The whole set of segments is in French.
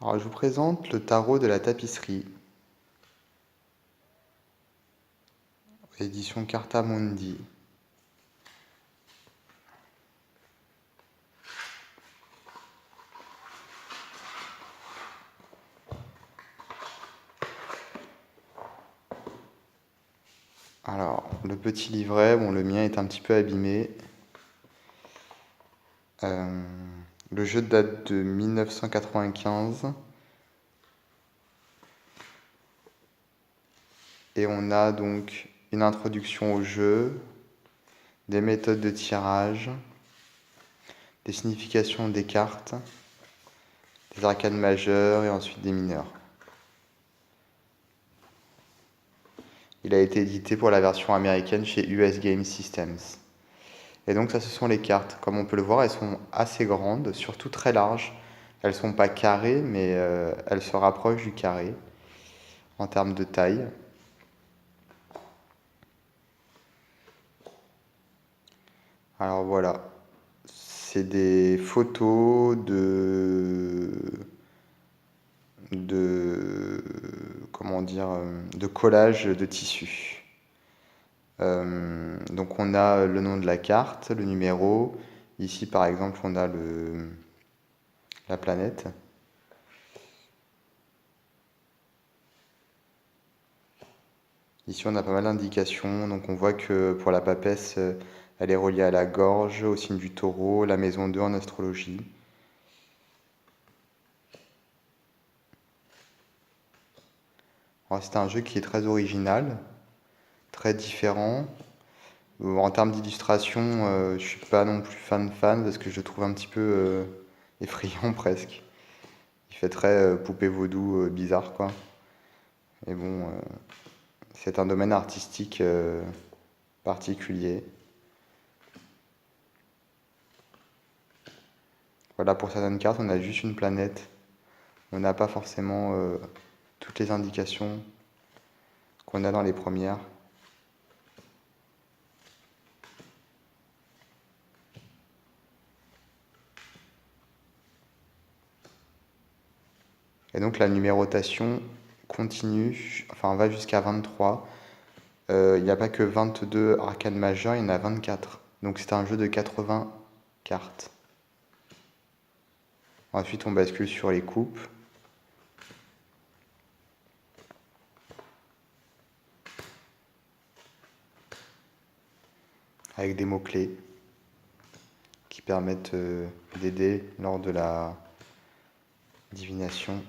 Alors, je vous présente le tarot de la tapisserie, édition Carta Mundi. Alors, le petit livret, bon, le mien est un petit peu abîmé. Euh, le jeu date de 1995. Et on a donc une introduction au jeu, des méthodes de tirage, des significations des cartes, des arcanes majeures et ensuite des mineurs. Il a été édité pour la version américaine chez US Game Systems. Et donc ça, ce sont les cartes. Comme on peut le voir, elles sont assez grandes, surtout très larges. Elles ne sont pas carrées, mais elles se rapprochent du carré en termes de taille. Alors voilà, c'est des photos de comment dire, de collage de tissus. Donc on a le nom de la carte, le numéro. Ici par exemple on a la planète. Ici on a pas mal d'indications. Donc on voit que pour la papesse, elle est reliée à la gorge, au signe du taureau, la maison 2 en astrologie. Alors c'est un jeu qui est très original, très différent. En termes d'illustration, je suis pas non plus fan parce que je le trouve un petit peu effrayant presque. Il fait très poupée vaudou bizarre quoi. Mais bon, c'est un domaine artistique particulier. Voilà, pour certaines cartes, on a juste une planète. On n'a pas forcément toutes les indications qu'on a dans les premières. Et donc la numérotation continue, enfin va jusqu'à 23. Il n'y a pas que 22 arcanes majeures, il y en a 24. Donc c'est un jeu de 80 cartes. Ensuite on bascule sur les coupes. Avec des mots-clés qui permettent d'aider lors de la divination.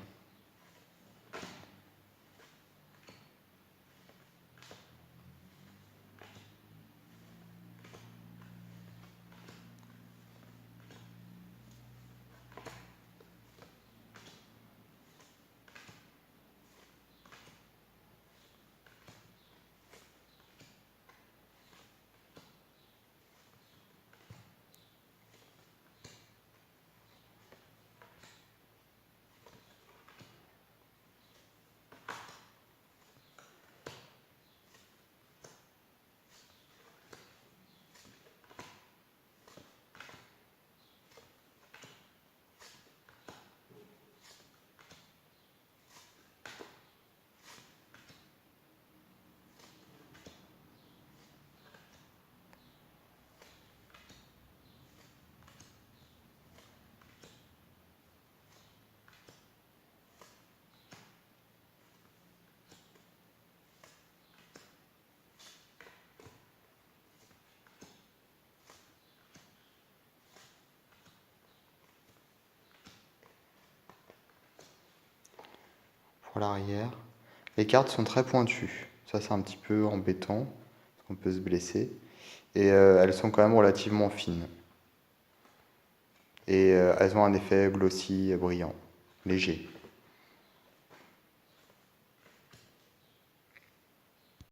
Pour l'arrière. Les cartes sont très pointues. Ça, c'est un petit peu embêtant, parce qu'on peut se blesser. Et elles sont quand même relativement fines. Et elles ont un effet glossy brillant, léger.